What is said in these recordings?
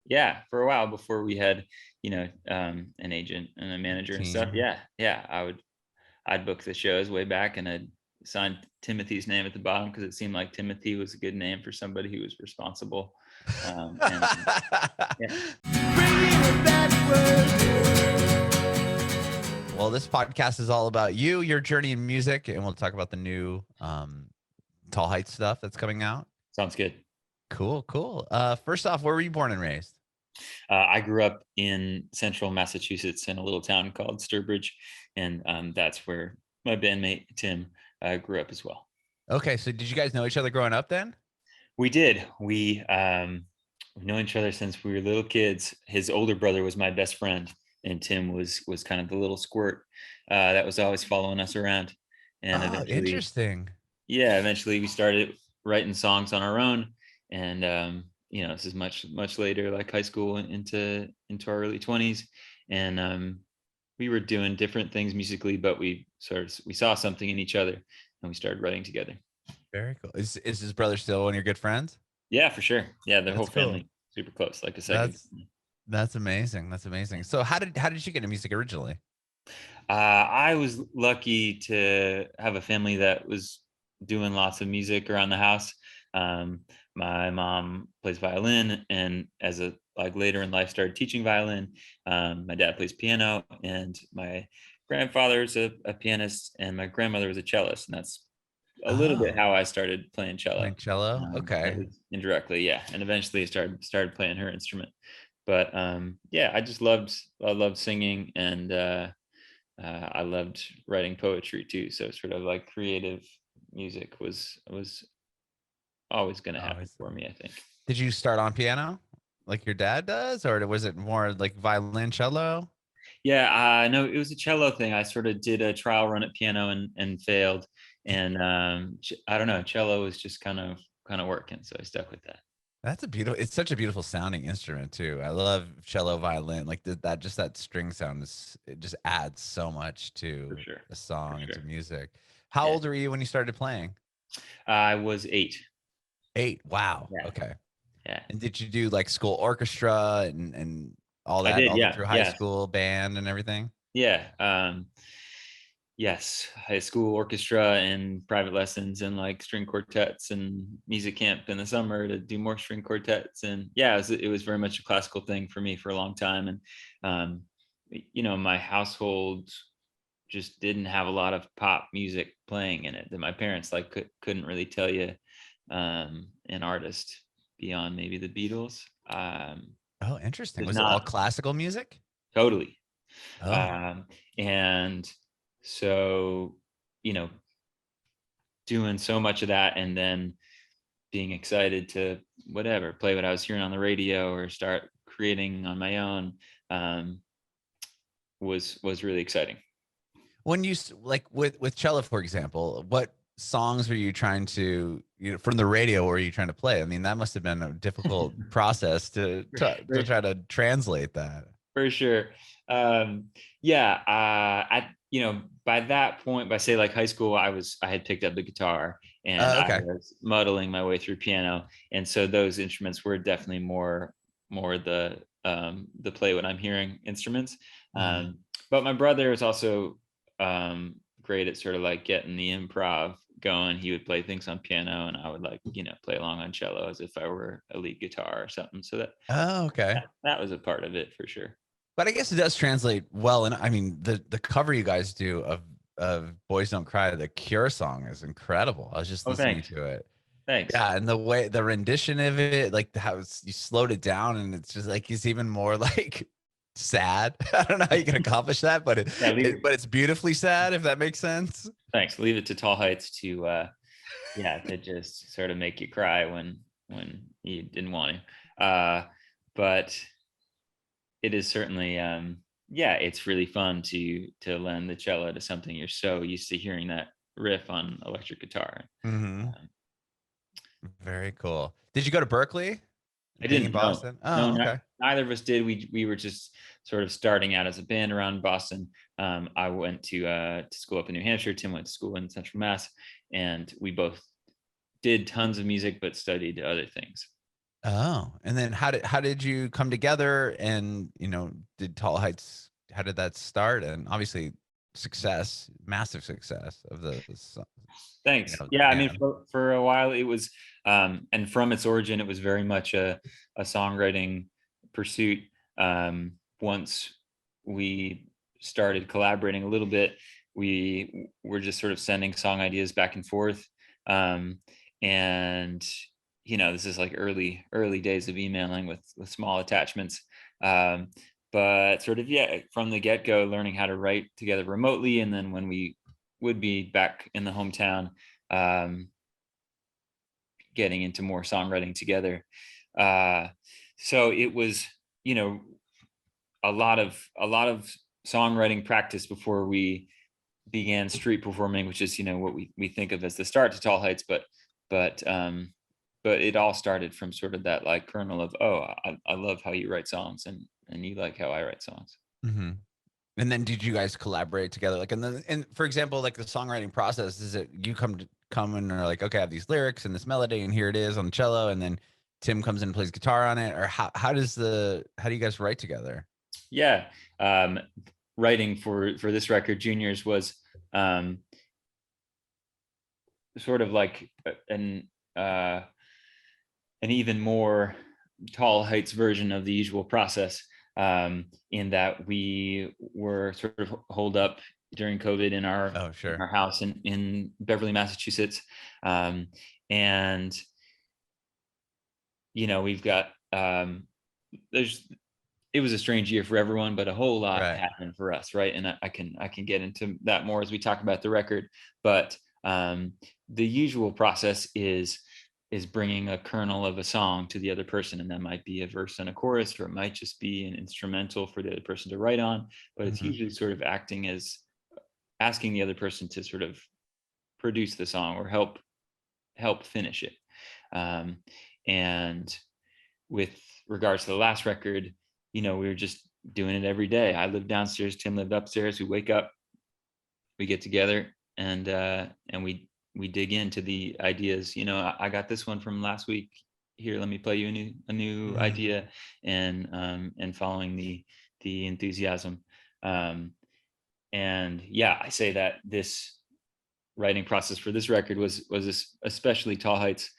Yeah, for a while before we had, an agent and a manager and stuff. Team. Yeah, I'd book the shows way back, and I'd sign Timothy's name at the bottom because it seemed like Timothy was a good name for somebody who was responsible. And yeah, Well, this podcast is all about you, your journey in music, and we'll talk about the new Tall Heights stuff that's coming out. sounds good. Cool, cool. First off, where were you born and raised? I grew up in central Massachusetts in a little town called Sturbridge, and that's where my bandmate Tim grew up as well. Okay, so did you guys know each other growing up then? We did. We've known each other since we were little kids. His older brother was my best friend, and Tim was kind of the little squirt that was always following us around. And Oh, eventually, interesting. yeah, eventually we started writing songs on our own. And this is much later, like high school and into our early 20s. And we were doing different things musically, but we saw something in each other, and we started writing together. Very cool. Is his brother still one of your good friends? Yeah, for sure. Yeah, the whole That's cool. family super close, like a second. That's that's amazing. That's amazing. So how did you get into music originally? I was lucky to have a family that was doing lots of music around the house. My mom plays violin, and as a like later in life started teaching violin. My dad plays piano, and my grandfather's a pianist, and my grandmother was a cellist, and that's a little bit Oh, how I started playing cello. playing cello. At Okay. least indirectly, yeah, and eventually started playing her instrument. But yeah, I loved singing, and I loved writing poetry too. So sort of like creative music was always going to Oh, happen for me, I think. did you start on piano like your dad does, or was it more like violin, cello? Yeah, no, it was a cello thing. I sort of did a trial run at piano and failed, and I don't know, cello was just kind of working, so I stuck with that. That's a beautiful. It's such a beautiful sounding instrument too. I love cello, violin. Like that, just that string sound is it just adds so much For to sure, a for song and to sure. music. How Yeah, old were you when you started playing? I was 8. 8. Wow. Yeah, Okay. yeah. And did you do like school orchestra and all I that did. all the Yeah, through high yeah, school band and everything? yeah. Yes, high school orchestra and private lessons and like string quartets and music camp in the summer to do more string quartets. And yeah, it was very much a classical thing for me for a long time. And um, my household just didn't have a lot of pop music playing in it. That my parents like couldn't really tell you an artist beyond maybe the Beatles. Oh, interesting. There's Was it all not classical music? totally. Oh, And so, you know, doing so much of that, and then being excited to whatever play what I was hearing on the radio or start creating on my own um, was really exciting. when you like with cello, for example, what songs were you trying to from the radio were you trying to play? I mean, that must have been a difficult process to for, try to translate that. for sure. Um, yeah, at by that point, by say like high school, I had picked up the guitar, and I Okay. was muddling my way through piano, and so those instruments were definitely more the play what I'm hearing instruments. Mhm. But my brother is also great at sort of like getting the improv going. He would play things on piano, and I would like play along on cello as if I were a lead guitar or something. So Oh, okay. that was a part of it for sure. But I guess it does translate well. And I mean, the cover you guys do of "Boys Don't Cry," the Cure song, is incredible. I was just Oh, listening thanks. to it. Thanks. Yeah, and the way the rendition of it, like how you slowed it down, and it's just like it's even more like sad. I don't know how you can accomplish that, but Yeah, but it's beautifully sad, if that makes sense. thanks. Leave it to Tall Heights to to just sort of make you cry when you didn't want to. But it is certainly yeah, it's really fun to lend the cello to something you're so used to hearing that riff on electric guitar. Hmm. Um, Very cool. Did you go to Berkeley? I Being in didn't know. Boston? No, Oh, okay. neither of us did. We were just sort of starting out as a band around Boston. I went to school up in New Hampshire. Tim went to school in Central Mass, and we both did tons of music but studied other things. Oh, and then how did you come together? And did Tall Heights? How did that start? And obviously, success, massive success of Thanks. Yeah, I mean, band. for a while it was, and from its origin, it was very much a songwriting pursuit. Once we started collaborating a little bit, we were just sort of sending song ideas back and forth. Um, and this is like early days of emailing with small attachments. Um, but sort of, yeah, from the get-go, learning how to write together remotely, and then when we would be back in the hometown, um, getting into more songwriting together. Uh, so it was, you know, a lot of songwriting practice before we began street performing, which is what we think of as the start to Tall Heights, but um, but it all started from sort of that like kernel of, oh, I love how you write songs, and you like how I write songs. Hmm. And then did you guys collaborate together? Like, and for example, like the songwriting process, is it you come and are like, okay, I have these lyrics and this melody, and here it is on the cello, and then Tim comes in and plays guitar on it, or how do you guys write together? Yeah, um, writing for this record, Juniors, was um, sort of like uh, an even more Tall Heights version of the usual process, in that we were sort of holed up during COVID in our Oh, sure. house in Beverly, Massachusetts, and we've got, there's it was a strange year for everyone, but a whole lot Right. happened for us, right? And I can get into that more as we talk about the record, but the usual process is bringing a kernel of a song to the other person, and that might be a verse and a chorus, or it might just be an instrumental for the other person to write on. But it's Hmm. usually sort of acting as asking the other person to sort of produce the song or help finish it. Um, and with regards to the last record, we were just doing it every day. I lived downstairs, Tim lived upstairs. We wake up, we get together, and we dig into the ideas. I got this one from last week. Here, let me play you a new Hmm. idea, and following the enthusiasm. Um, and yeah, I say that this writing process for this record was especially Tall Heights,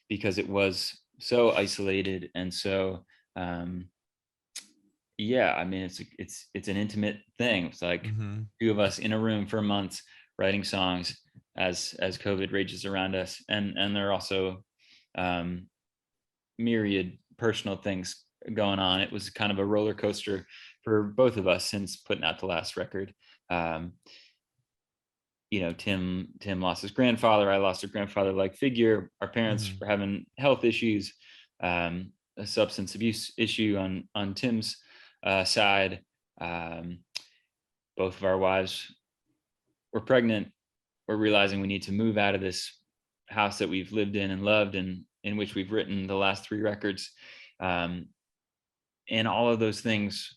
because it was so isolated and so, yeah, I mean, it's an intimate thing. It's like Hmm. two of us in a room for months writing songs as COVID rages around us, and there are also, um, myriad personal things going on. It was kind of a roller coaster for both of us since putting out the last record. Um, Tim lost his grandfather. I lost a grandfather-like figure. Our parents Hmm. were having health issues, a substance abuse issue on Tim's side. Um, both of our wives were pregnant. We're realizing we need to move out of this house that we've lived in and loved, and in which we've written the last three records. Um, and all of those things,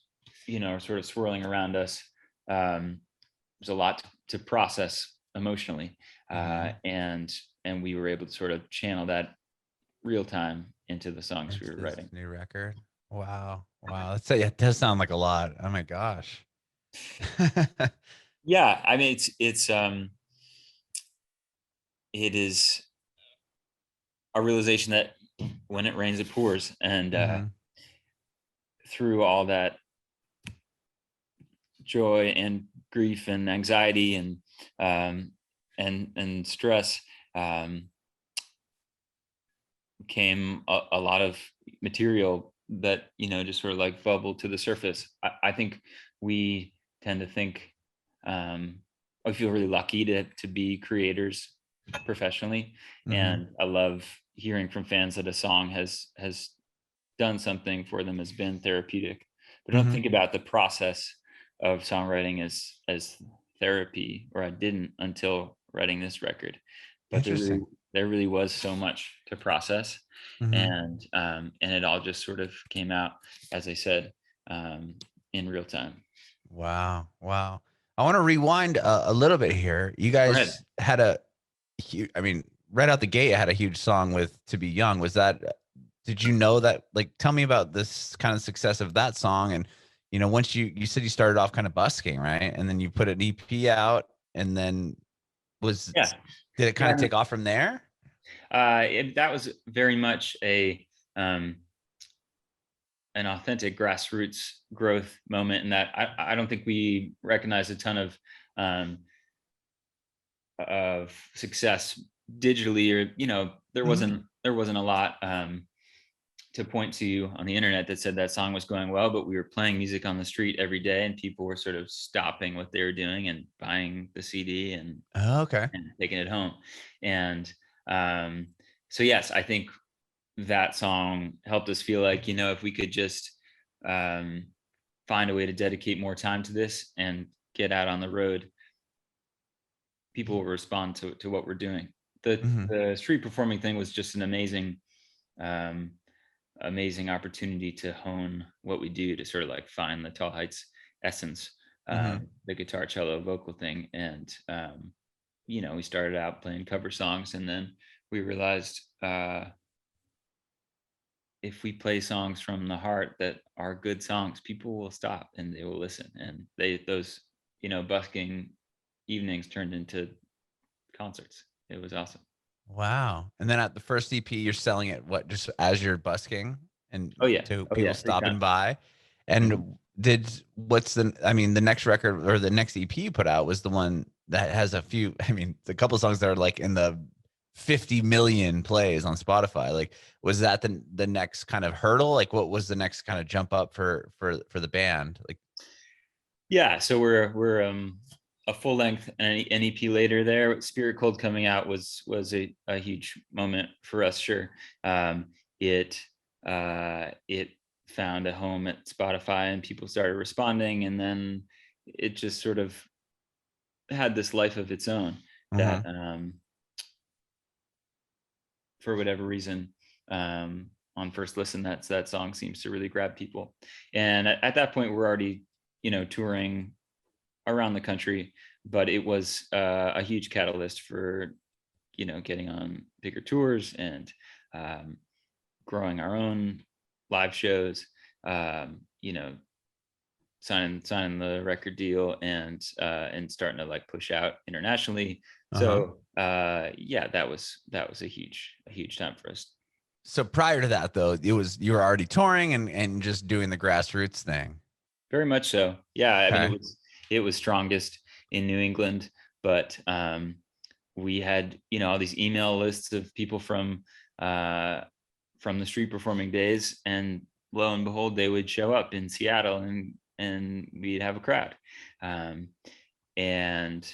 are sort of swirling around us. There's a lot to process emotionally, Hmm. and we were able to sort of channel that real time into the songs we Into were this writing. new record. Wow. Wow. Yeah, it does sound like a lot. Oh my gosh. Yeah, I mean, it is a realization that when it rains, it pours, and Hmm. through all that joy and grief and anxiety um, and stress, um, came a lot of material that just sort of like bubbled to the surface. I think we tend to think, um, I feel really lucky to be creators professionally, Hmm. and I love hearing from fans that a song has done something for them, has been therapeutic. But I don't Hmm. think about the process of songwriting as therapy, or I didn't until writing this record. But Interesting. there really was so much to process, Hmm. and it all just sort of came out, as I said, um, in real time. Wow. Wow. I want to rewind a little bit here. You Go ahead. guys had a huge, I mean, right out the gate, had a huge song with To Be Young. Was that did you know that, like, tell me about this kind of success of that song? And, once you said you started off kind of busking, right? And then you put an EP out, and then Yeah. did it kind Yeah. of take off from there? That was very much um, an authentic grassroots growth moment, in that I don't think we recognize a ton um, of success digitally, or Mhm. there wasn't a lot to point to on the internet that said that song was going well, but we were playing music on the street every day, and people were sort of stopping what they were doing and buying the CD Oh, okay. and taking it home. And um, so yes, I think that song helped us feel like, if we could just um, find a way to dedicate more time to this and get out on the road, people will respond to what we're doing. Mhm. The street performing thing was just an um, amazing opportunity to hone what we do, to sort of like find the Tall Heights essence, Mhm. the guitar, cello, vocal thing. And we started out playing cover songs, and then we realized, if we play songs from the heart that are good songs, people will stop and they will listen. And those busking evenings turned into concerts. It was awesome. Wow. And then at the first EP, you're selling it what, just as you're busking and Oh yeah, to oh people yeah, big stopping time. by? Mhm. And the next record or the next EP you put out was the one that has a couple songs that are like in the 50 million plays on Spotify. Like, was that the next kind of hurdle? Like, what was the next kind of jump up for the band? Like, Yeah, so we're a full length NEP later. There, Spirit Cold coming out was a huge moment for us. Sure, it it found a home at Spotify, and people started responding, and then it just sort of had this life of its own, that mhm, for whatever reason, on first listen, that song seems to really grab people. And at that point, we're already touring around the country, but it was a huge catalyst for getting on bigger tours and um, growing our own live shows. You know, signing the record deal, and starting to like push out internationally. uh-huh. So yeah, that was a huge time for us. So prior to that, though, you were already touring and just doing the grassroots thing. Very much so. Yeah, I mean, Okay. it was strongest in New England, but we had all these email lists of people uh, from the street performing days, and lo and behold, they would show up in Seattle, and we'd have a crowd, um, and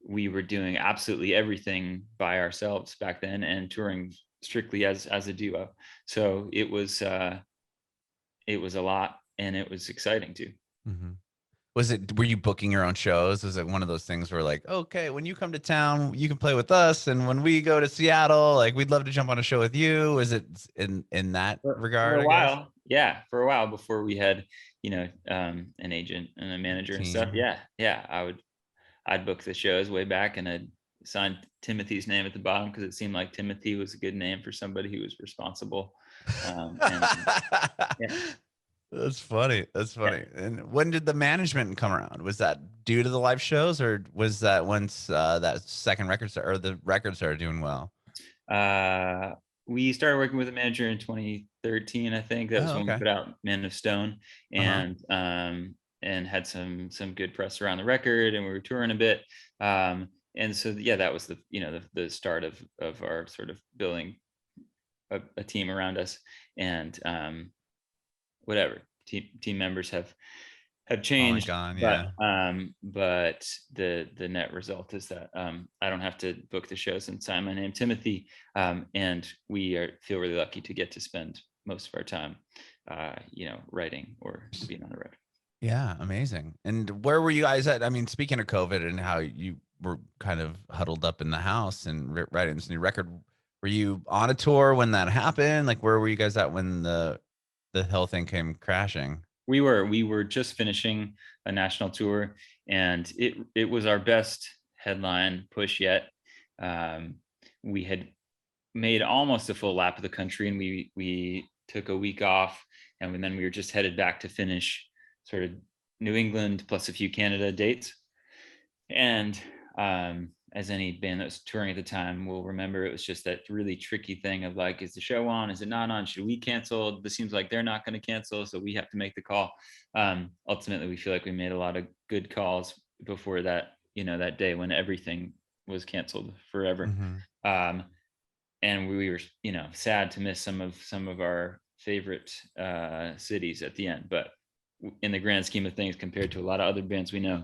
we were doing absolutely everything by ourselves back then, and touring strictly as a duo. So it was a lot, and it was exciting too. Mhm. Were you booking your own shows? Was it one of those things where like, okay, when you come to town, you can play with us, and when we go to Seattle, like we'd love to jump on a show with you? Is it in that For regard, a I guess? while, yeah, for a while before we had an agent and a manager and stuff. Team. Yeah, I'd book the shows way back, and I'd sign Timothy's name at the bottom, because it seemed like Timothy was a good name for somebody who was responsible. And yeah, That's funny. That's yeah. funny. And when did the management come around? Was that due to the live shows, or was that once that second record or the record started doing well? Uh, we started working with a manager in 2013, I think. That was Oh, when we okay. put out Man of Stone, Uh-huh. and had some good press around the record, and we were touring a bit. And so yeah, that was the start of our sort of building a team around us. And whatever, team members have Oh my changed, God. but Yeah. the net result is that I don't have to book the shows and sign my name Timothy, and feel really lucky to get to spend most of our time writing or being on the road. Yeah, amazing. And where were you guys at? I mean, speaking of COVID and how you were kind of huddled up in the house and writing this new record, were you on a tour when that happened? Like, where were you guys at when the whole thing came crashing? We were just finishing a national tour, and it was our best headline push yet. We had made almost a full lap of the country, and we took a week off, and then we were just headed back to finish sort of New England plus a few Canada dates. And as any band that was touring at the time will remember, it was just that really tricky thing of like, is the show on? Is it not on? Should we cancel? This seems like they're not going to cancel, so we have to make the call. Ultimately, we feel like we made a lot of good calls before that, that day when everything was canceled forever. Um, and we were, sad to miss some of our favorite cities at the end, but in the grand scheme of things, compared to a lot of other bands we know,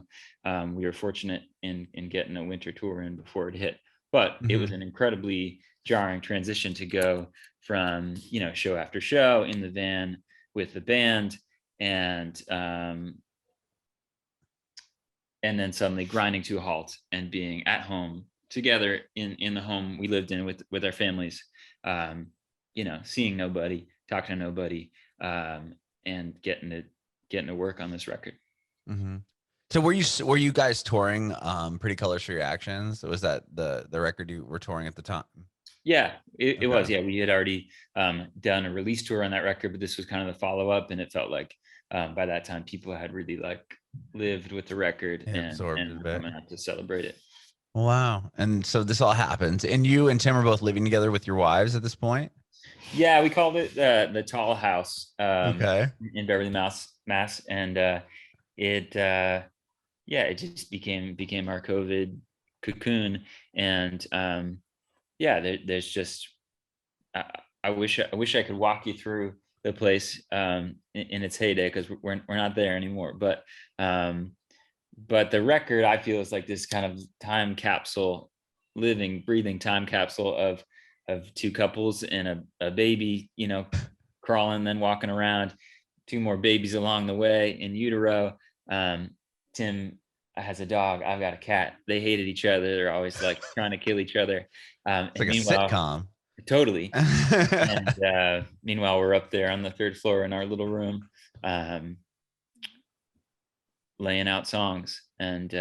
we were fortunate in getting a winter tour in before it hit. But it was an incredibly jarring transition to go from show after show in the van with the band, and then suddenly grinding to a halt and being at home together in the home we lived in with our families, seeing nobody, talking to nobody, and getting to work on this record. So were you guys touring Pretty Colors for Your Actions? Was that the record you were touring at the time? Yeah, it was. Yeah, we had already done a release tour on that record, but this was kind of the follow-up, and it felt like by that time people had really like lived with the record and were coming out to celebrate it. Wow. And so this all happens, and you and Tim are both living together with your wives at this point? Yeah, we called it the Tall House Okay. in Beverly, Mass, and it just became our COVID cocoon. And there's just I wish I could walk you through the place in its heyday, because we're not there anymore. But the record, I feel, is like this kind of time capsule, living, breathing time capsule of two couples and a baby, crawling, then walking around, two more babies along the way in utero. Tim has a dog. I've got a cat. They hated each other. They're always like trying to kill each other. It's like a sitcom. Totally. And meanwhile, we're up there on the third floor in our little room, laying out songs and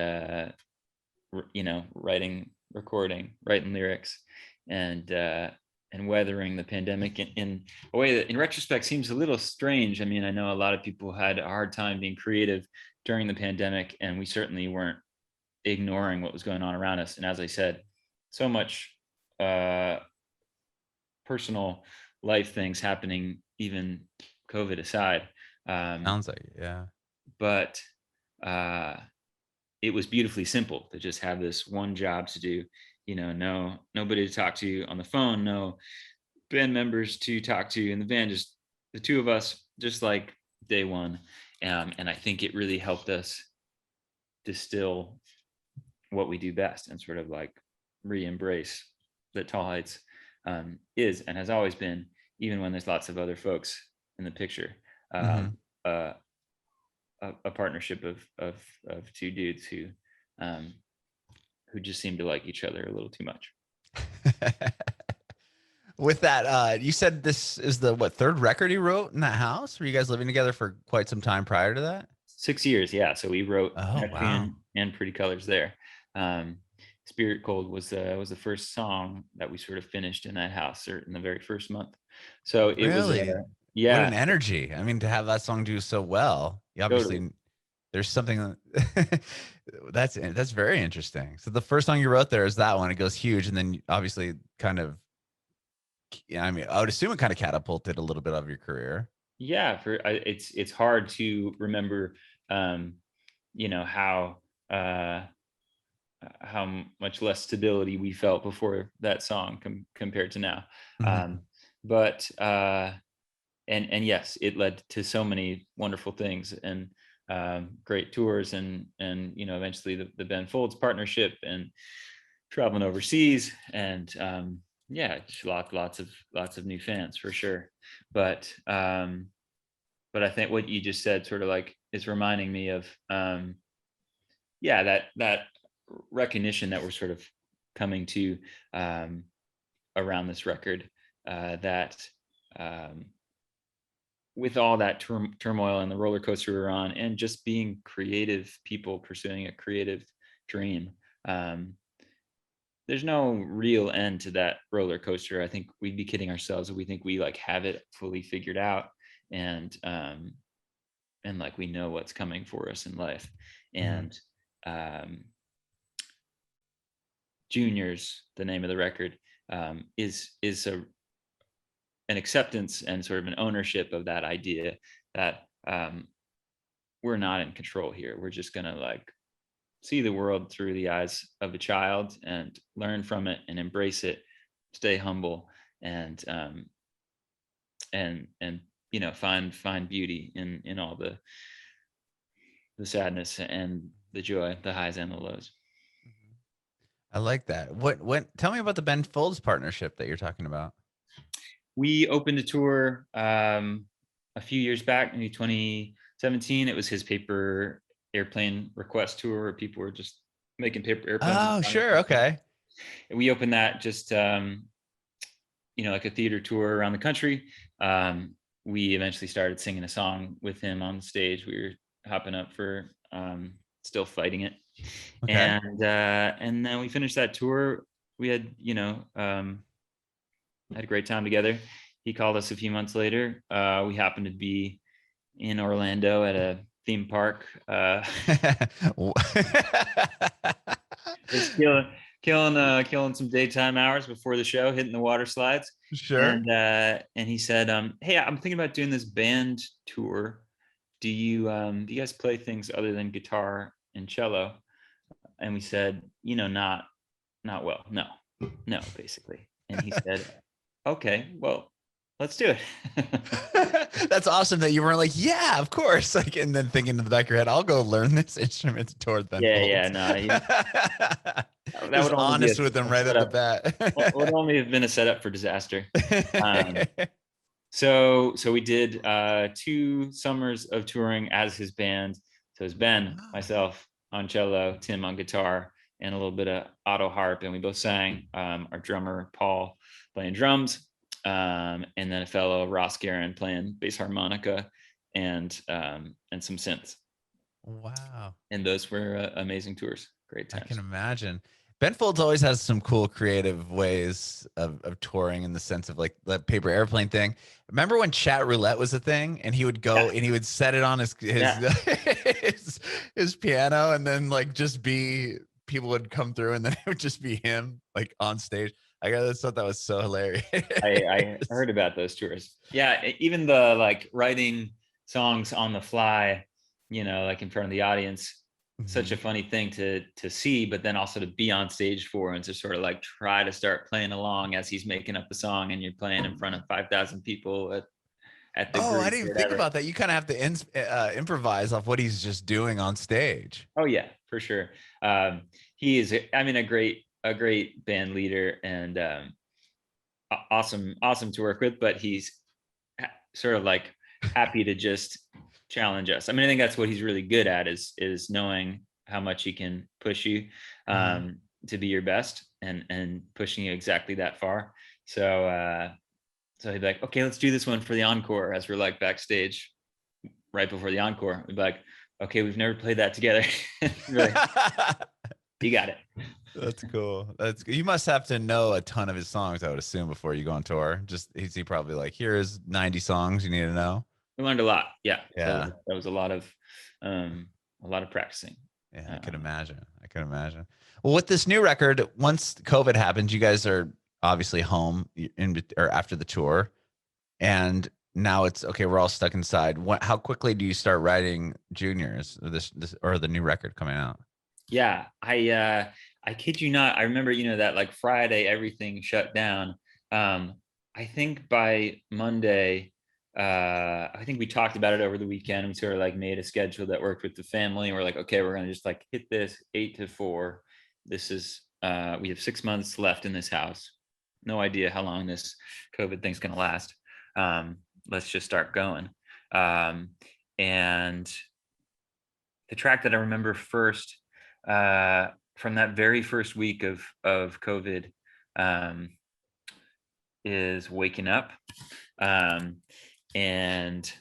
writing lyrics, and weathering the pandemic in a way that in retrospect seems a little strange. I mean, I know a lot of people had a hard time being creative during the pandemic, and we certainly weren't ignoring what was going on around us. And as I said, so much personal life things happening, even COVID aside. Sounds like it, yeah. But it was beautifully simple to just have this one job to do. Nobody to talk to on the phone, no band members to talk to in the van, just the two of us, just like day one. And I think it really helped us distill what we do best and sort of like re-embrace that Tall Heights is and has always been, even when there's lots of other folks in the picture. A partnership of two dudes who just seem to like each other a little too much. With that, you said this is the third record you wrote in that house? Were you guys living together for quite some time prior to that? 6 years, yeah. So we wrote and Pretty Colors there. Spirit Cold was the first song that we sort of finished in that house, or in the very first month. So it was what an energy. I mean, to have that song do so well, you obviously there's something that's very interesting. So the first song you wrote there is that one. It goes huge, and then obviously kind of, I mean, I would assume it kind of catapulted a little bit of your career. Yeah, it's hard to remember, how much less stability we felt before that song compared to now. But yes, it led to so many wonderful things, and great tours, and eventually the Ben Folds partnership, and traveling overseas, and just lots of new fans for sure. But I think what you just said sort of like is reminding me of that recognition that we're sort of coming to around this record, that with all that turmoil and the roller coaster we were on, and just being creative people pursuing a creative dream, there's no real end to that roller coaster. I think we'd be kidding ourselves if we think we like have it fully figured out, and like we know what's coming for us in life. And um, Juniors, the name of the record, is an acceptance and sort of an ownership of that idea that we're not in control here. We're just gonna like see the world through the eyes of a child and learn from it and embrace it, stay humble, and and you know, find beauty in all the sadness and the joy, the highs and the lows. I like that. Tell me about the Ben Folds partnership that you're talking about. We opened a tour a few years back, maybe 2017. It was his paper airplane request tour where people were just making paper airplanes. Oh, sure. Okay. And we opened that just you know, like a theater tour around the country. We eventually started singing a song with him on stage. We were hopping up for Still Fighting It. Okay. And then we finished that tour. We had, you know, had a great time together. He called us a few months later. We happened to be in Orlando at a theme park. Just killing some daytime hours before the show, hitting the water slides. Sure. And he said, "Hey, I'm thinking about doing this band tour. Do you guys play things other than guitar and cello?" And we said, "You know, not well. No, basically." And he said, "Okay, well, let's do it." That's awesome that you weren't like, yeah, of course. Like, and then thinking in the back of your head, I'll go learn this instrument toward Ben Yeah, Folds. no. That Just would only be honest with him right at the bat. would only have been a setup for disaster. So we did 2 summers of touring as his band. So it was Ben, myself on cello, Tim on guitar, and a little bit of auto harp, and we both sang. Our drummer Paul playing drums, and then a fellow Ross Guerin playing bass harmonica and some synths. Wow. And those were amazing tours. Great I times. can imagine. Ben Folds always has some cool creative ways of touring in the sense of like the paper airplane thing. Remember when chat roulette was a thing and he would go and he would set it on his his piano and then like just be people would come through and then it would just be him like on stage. I just thought that was so hilarious. I heard about those tours. Yeah, even the like writing songs on the fly, you know, like in front of the audience, such a funny thing to see, but then also to be on stage for and to sort of like try to start playing along as he's making up the song and you're playing in front of 5,000 people at the Oh, I group didn't or even think whatever. about that. You kind of have to improvise off what he's just doing on stage. Oh yeah, for sure. He is, I mean, a great band leader and awesome to work with, but he's sort of like happy to just challenge us. I mean, I think that's what he's really good at is knowing how much he can push you to be your best and pushing you exactly that far. So so he'd be like, okay, let's do this one for the encore as we're like backstage right before the encore. We'd be like, okay, we've never played that together. Like, you got it. That's cool. You must have to know a ton of his songs, I would assume, before you go on tour. Just he probably like, here's 90 songs you need to know. We learned a lot. Yeah. Yeah. That was a lot of practicing. Yeah, I can imagine. I can imagine. Well, with this new record, once COVID happened, you guys are obviously home in or after the tour, and now it's okay. We're all stuck inside. How quickly do you start writing Juniors or this or the new record coming out? Yeah, I kid you not. I remember, you know, that like Friday everything shut down. I think by Monday, I think we talked about it over the weekend. We sort of like made a schedule that worked with the family. And we're like, okay, we're gonna just like hit this 8 to 4. This is we have 6 months left in this house. No idea how long this COVID thing's gonna last. Let's just start going. And the track that I remember first from that very first week of COVID um, is Waking Up. And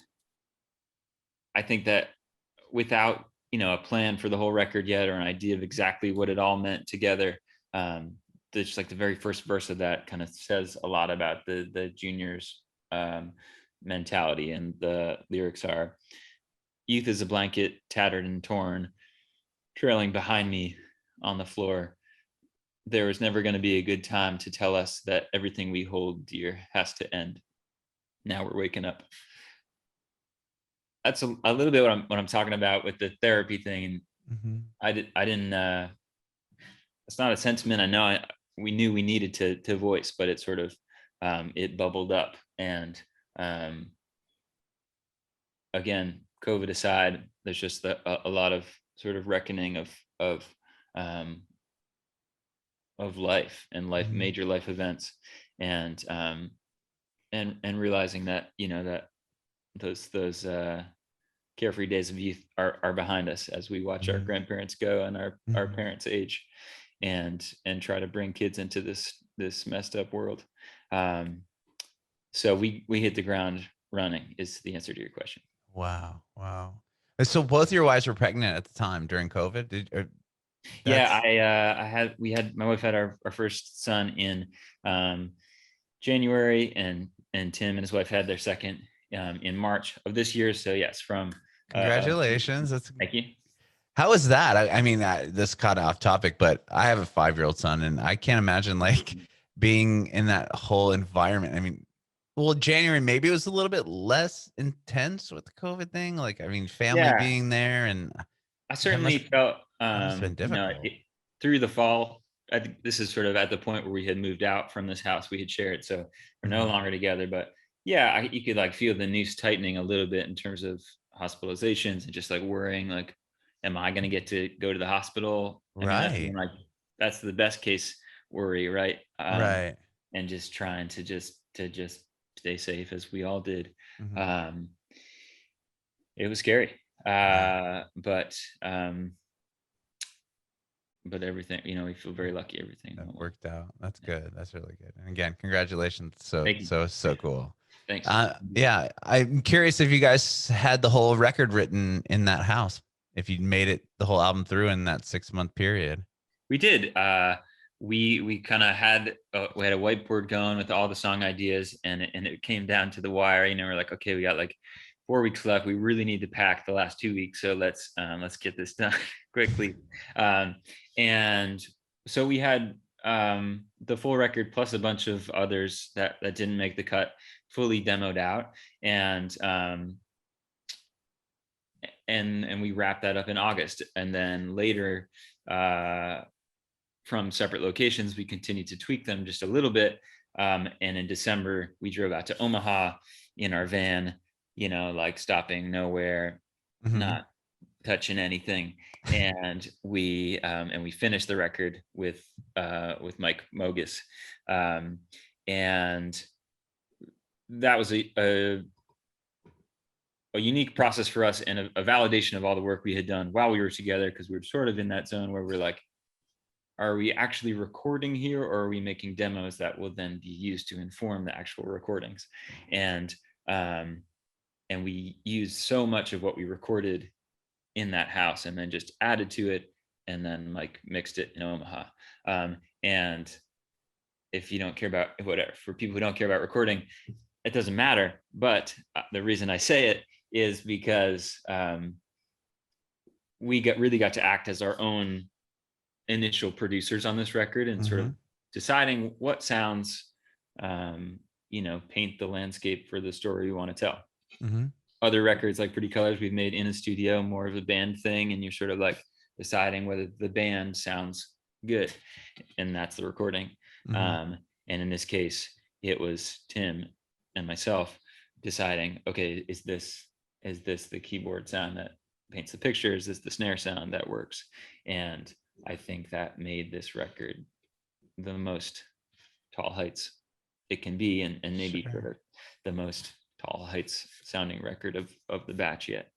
I think that without, you know, a plan for the whole record yet or an idea of exactly what it all meant together, just like the very first verse of that kind of says a lot about the juniors mentality. And the lyrics are, youth is a blanket tattered and torn, trailing behind me on the floor. There was never going to be a good time to tell us that everything we hold dear has to end. Now we're waking up. That's a little bit what I'm talking about with the therapy thing. And I didn't it's not a sentiment I know we knew we needed to voice, but it sort of it bubbled up. And again, COVID aside, there's just a lot of sort of reckoning of life and major life events, and realizing that, you know, that those carefree days of youth are behind us as we watch our grandparents go and our parents age, and try to bring kids into this messed up world. So we hit the ground running is the answer to your question. Wow. So both your wives were pregnant at the time during COVID. Yeah, my wife had our first son in January, and Tim and his wife had their second in March of this year. So yes, from congratulations. Thank you. How was that? I mean, this kind of off topic, but I have a 5-year-old son, and I can't imagine like being in that whole environment. I mean, well, January maybe it was a little bit less intense with the COVID thing. Like, I mean, family being there, and I certainly felt must have been difficult. Through the fall. I think this is sort of at the point where we had moved out from this house we had shared, so we're no longer together. But yeah, you could like feel the noose tightening a little bit in terms of hospitalizations and just like worrying, like, am I going to get to go to the hospital? I mean, that's the best case worry, right? Right. And just trying to just stay safe, as we all did. It was scary, but everything, you know, we feel very lucky. Everything worked out. That's good. That's really good. And again, congratulations. So cool. Thanks. Yeah, I'm curious if you guys had the whole record written in that house, if you made it the whole album through in that 6-month period. We did. We kind of had we had a whiteboard going with all the song ideas, and it came down to the wire. You know, we're like, okay, we got like 4 weeks left. We really need to pack the last 2 weeks, so let's get this done quickly. And so we had the full record plus a bunch of others that didn't make the cut, fully demoed out, and we wrapped that up in August. And then later, from separate locations, we continued to tweak them just a little bit. And in December, we drove out to Omaha in our van, you know, like stopping nowhere, not touching anything. And we finished the record with Mike Mogus. And that was a unique process for us, and a validation of all the work we had done while we were together, because we were sort of in that zone where we're like, are we actually recording here, or are we making demos that will then be used to inform the actual recordings? And we used so much of what we recorded in that house, and then just added to it, and then like mixed it in Omaha. And if you don't care about whatever, for people who don't care about recording, it doesn't matter. But the reason I say it is because we really got to act as our own initial producers on this record, and sort of deciding what sounds paint the landscape for the story we want to tell. Other records like Pretty Colors we've made in a studio, more of a band thing, and you're sort of like deciding whether the band sounds good, and that's the recording. And in this case, it was Tim and myself deciding, okay, is this the keyboard sound that paints the picture? Is this the snare sound that works? And I think that made this record the most Tall Heights it can be, and maybe sort the most Tall Heights sounding record of the batch yet.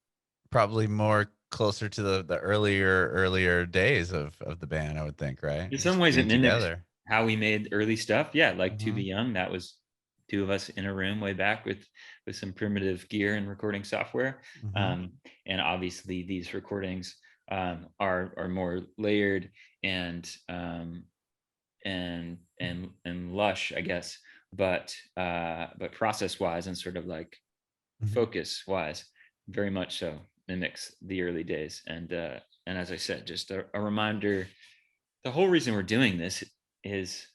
Probably more closer to the earlier days of the band, I would think, right? In some ways it mimics how we made early stuff. Yeah, like To Be Young, that was 2 of us in a room way back with some primitive gear and recording software. And obviously these recordings are more layered and and lush, I guess, but process wise and sort of like Mhm. focus wise, very much so mimics the early days. And as I said, just a reminder, the whole reason we're doing this is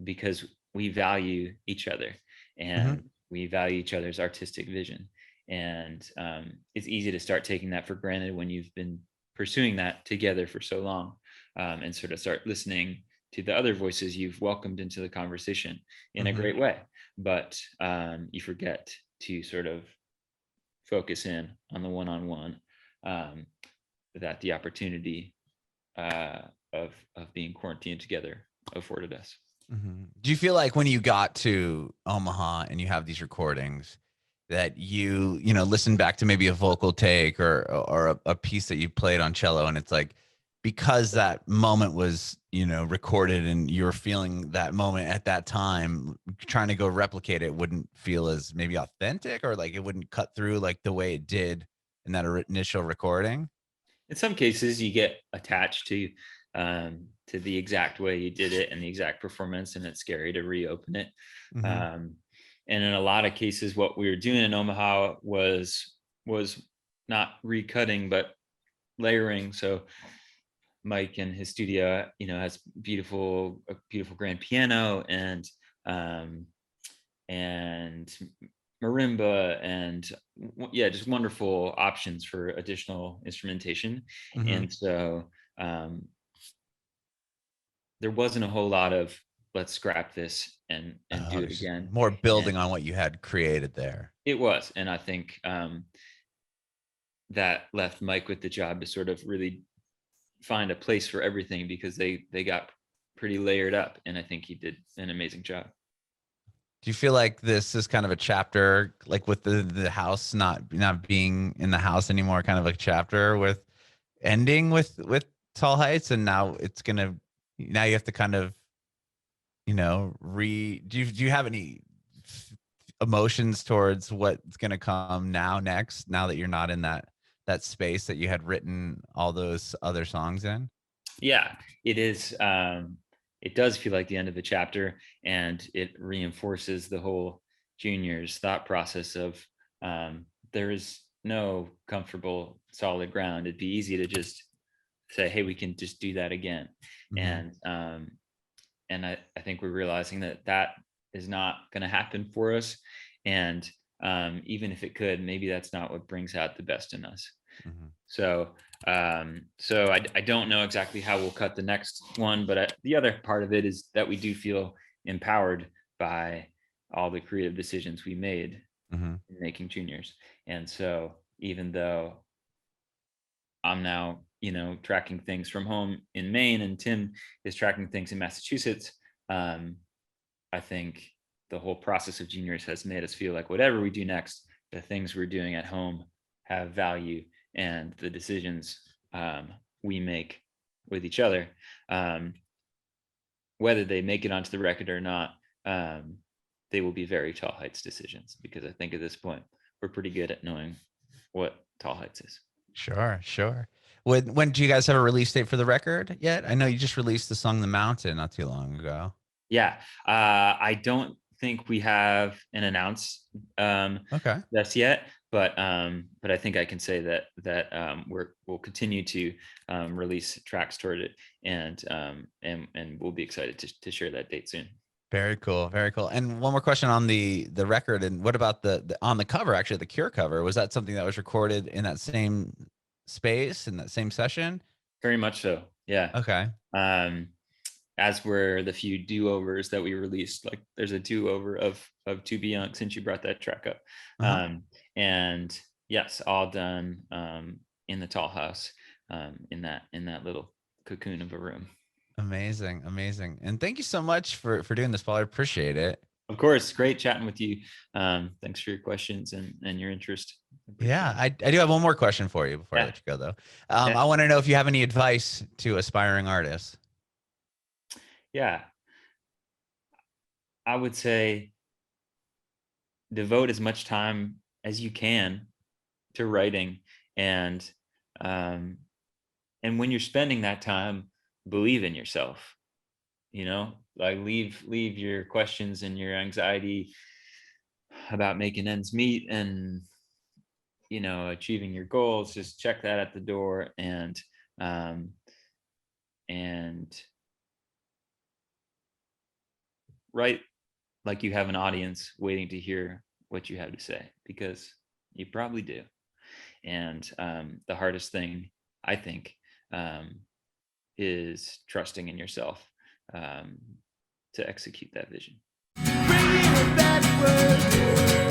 because we value each other Mhm. and we value each other's artistic vision. And it's easy to start taking that for granted when you've been pursuing that together for so long, and sort of start listening to the other voices you've welcomed into the conversation in a Mhm. great way. But you forget to sort of focus in on the one-on-one, um, that the opportunity uh, of being quarantined together afforded us. Do you feel like when you got to Omaha and you have these recordings that you know, listen back to maybe a vocal take or a piece that you played on cello and it's like because that moment was, you know, recorded and you're feeling that moment at that time, trying to go replicate it wouldn't feel as maybe authentic or like it wouldn't cut through like the way it did in that initial recording? In some cases, you get attached to the exact way you did it and the exact performance, and it's scary to reopen it. Mhm. Um, and in a lot of cases, what we were doing in Omaha was not recutting but layering. So Mike in his studio, has a beautiful grand piano um, and marimba and yeah, just wonderful options for additional instrumentation. Mhm. And so um, there wasn't a whole lot of let's scrap this and Oh, do it it was just again. more And building on what you had created there. it was, and I think that left Mike with the job to sort of really find a place for everything because they got pretty layered up, and I think he did an amazing job. Do you feel like this is kind of a chapter, like with the house not being in the house anymore, kind of like a chapter with ending with Tall Heights, and now it's gonna now you have to kind of, you know, do you have any emotions towards what's gonna come now next, now that you're not in that space that you had written all those other songs in? Yeah, it is. It does feel like the end of a chapter, and it reinforces the whole junior's thought process of there is no comfortable solid ground. It'd be easy to just say, "Hey, we can just do that again," Mhm. and I think we're realizing that that is not going to happen for us, and even if it could, maybe that's not what brings out the best in us. Mhm. So, I don't know exactly how we'll cut the next one, but the other part of it is that we do feel empowered by all the creative decisions we made Mhm. in making juniors. And so, even though I'm now, tracking things from home in Maine, and Tim is tracking things in Massachusetts, um, I think the whole process of juniors has made us feel like whatever we do next, the things we're doing at home have value, and the decisions we make with each other, um, whether they make it onto the record or not, um, they will be very Tall Heights decisions, because I think at this point we're pretty good at knowing what Tall Heights is. Sure, sure. When do you guys have a release date for the record yet? I know you just released the song "The Mountain" not too long ago. Yeah, I don't think we have an announce Okay. just yet, but I think I can say that we'll continue to release tracks toward it, and we'll be excited to share that date soon. Very cool, very cool. And one more question on the record, and what about the on the cover, actually, the Cure cover? Was that something that was recorded in that same space, in that same session? Very much so, yeah. Okay. Um, as were the few do-overs that we released. Like there's a do-over of To Be Young, since you brought that track up. Uh-huh. And yes, all done in the tall house, in that little cocoon of a room. Amazing, amazing. And thank you so much for doing this, Paul. I appreciate it. Of course, great chatting with you. Thanks for your questions and your interest. Yeah, Appreciate it. I do have one more question for you before I Yeah. let you go, though. Yeah. I want to know if you have any advice to aspiring artists. Yeah. I would say devote as much time as you can to writing, and and when you're spending that time, believe in yourself. like leave your questions and your anxiety about making ends meet and achieving your goals. Just check that at the door, um, and write like you have an audience waiting to hear what you have to say, because you probably do. And the hardest thing, I think, is trusting in yourself to execute that vision. Bringing it backward.